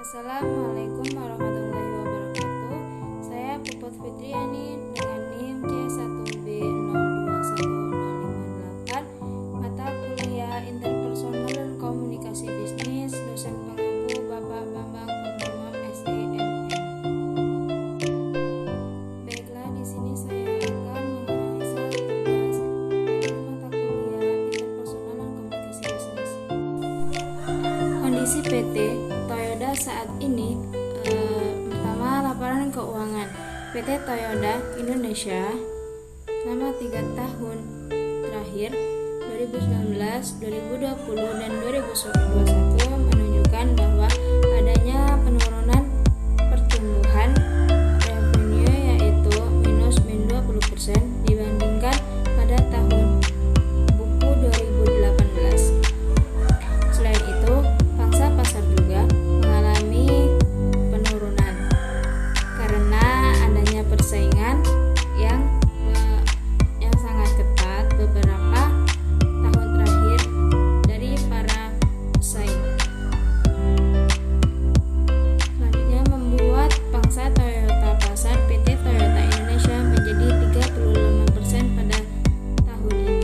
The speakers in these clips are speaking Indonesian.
Assalamualaikum warahmatullahi wabarakatuh. Saya Puput Fitriani dengan NIM C1B021058, mata kuliah Interpersonal dan Komunikasi Bisnis, dosen pengampu Bapak Bambang Purnomo SEMM. Baiklah, di sini saya akan menganalisa tugas pada mata kuliah Interpersonal dan Komunikasi Bisnis. Kondisi PT Toyoda saat ini, pertama, laporan keuangan PT Toyoda Indonesia selama 3 tahun terakhir 2019, 2020, dan 2021 menunjukkan bahwa adanya penurunan pertumbuhan revenue, yaitu minus 20% dibandingkan pada tahun buku 2018. Selain itu, pangsa pasar juga mengalami penurunan karena adanya persaingan yang sangat ketat beberapa tahun terakhir dari para pesaing. Selanjutnya, membuat pangsa Toyota pasar PT Toyota Indonesia menjadi 35% pada tahun ini.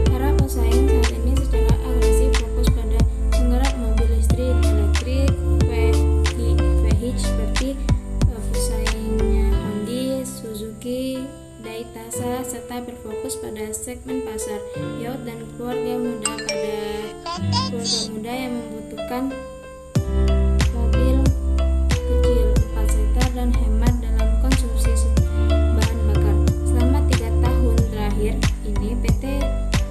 Para pesaing saat ini secara agresif fokus pada menggarap mobil listrik, elektrik, VH seperti pesaingnya Hyundai, Suzuki, Daihatsu, serta berfokus pada segmen pasar yacht dan keluarga muda yang membutuhkan mobil kecil 4 seater dan hemat dalam konsumsi bahan bakar. Selama 3 tahun terakhir ini, PT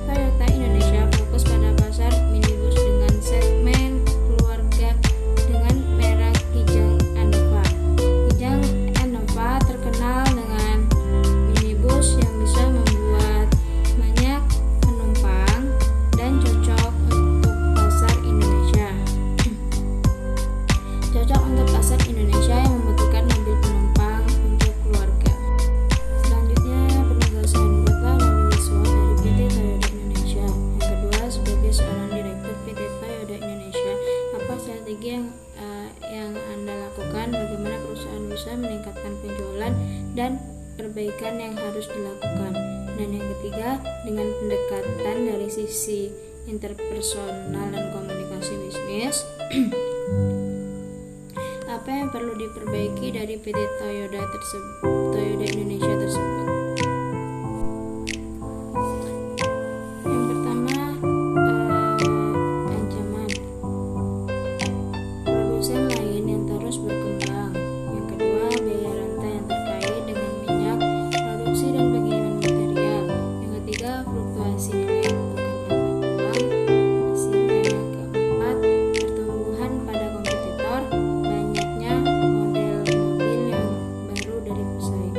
Toyota Indonesia fokus pada pasar minibus dengan segmen keluarga dengan merek Kijang Innova. Kijang Innova terkenal dengan minibus yang bisa membuat banyak penumpang dan cocok untuk pasar Indonesia. Cocok untuk pasar Indonesia yang membutuhkan mobil penumpang untuk keluarga. Selanjutnya, penugasan buatlah melalui SWOT dari PT Toyota Indonesia. Yang kedua, sebagai seorang direktur PT Toyota Indonesia, apa strategi yang Anda lakukan? Bagaimana perusahaan bisa meningkatkan penjualan dan perbaikan yang harus dilakukan? Dan yang ketiga, dengan pendekatan dari sisi interpersonal dan komunikasi bisnis, apa yang perlu diperbaiki dari PT Toyota Indonesia tersebut? Yang pertama, ancaman produsen lain yang terus berkembang. Yang kedua, biaya rantai yang terkait dengan minyak, produksi dan pengiriman material. Yang ketiga, fluktuasi nilai tukar mata uang asing. Dan yang keempat, pertumbuhan pada kompetitor, banyaknya model mobil yang baru dari pesaing.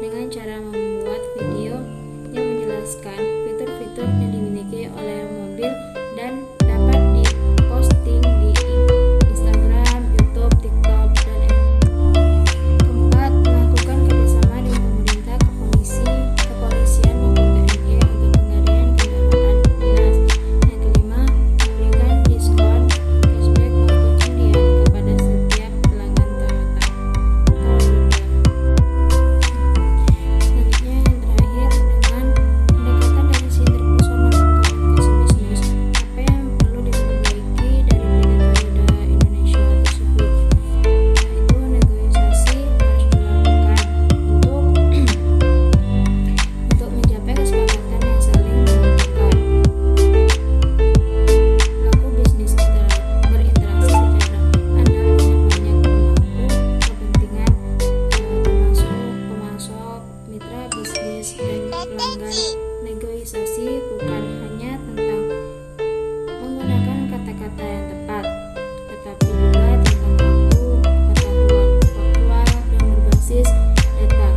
dengan cara membuat video yang menjelaskan fitur-fitur yang dimiliki oleh mobil dan dapat diposting di Instagram, YouTube, TikTok, dan keempat, melakukan kerjasama dengan pemerintah, kepolisian maupun TNI untuk pengadaan kendaraan dinas. Yang kelima, memberikan diskon, cashback maupun undian kepada setiap pelanggan Toyota. Selanjutnya yang terakhir, dengan pendekatan dari sisi interpersonal dan komunikasi bisnis, apa yang perlu diperbaiki dari PT Toyota Indonesia tersebut? Yaitu negosiasi harus dilakukan untuk mencapai kesepakatan yang saling menguntungkan. Pelaku bisnis berinteraksi secara andal dengan banyak pemangku kepentingan, termasuk pemasok, mitra bisnis, dan pelanggan. Negosiasi bukan hanya tentang menggunakan kata-kata yang tepat, tetapi juga tentang waktu, pengetahuan faktual dan berbasis data,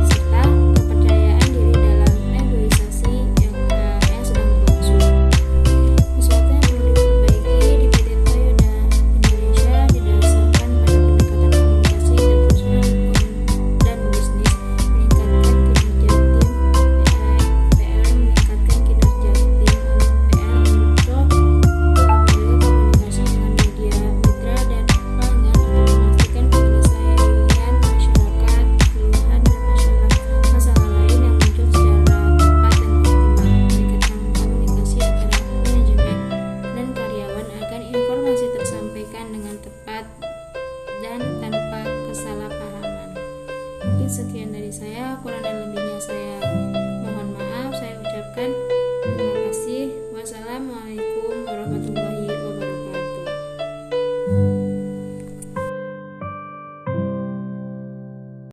serta kepercayaan diri dalam negosiasi yang sedang berlangsung. Sesuatu yang perlu diperbaiki di PT Toyota Indonesia didasarkan pada pendekatan komunikasi interpersonal dan bisnis, meningkatkan kinerja tim PR, meningkatkan kinerja tim PR untuk menjaga komunikasi dengan media, mitra, dan pelanggan untuk memastikan penyelesaian masyarakat, keluhan, dan masalah lain yang muncul secara tepat dan optimal, meningkatkan komunikasi antara manajemen dan karyawan agar informasi tersampaikan dengan tepat dan tanpa kesalahpahaman. Mungkin sekian dari saya, kurang dan lebihnya saya mohon maaf. Saya ucapkan terima kasih. Wassalamualaikum warahmatullahi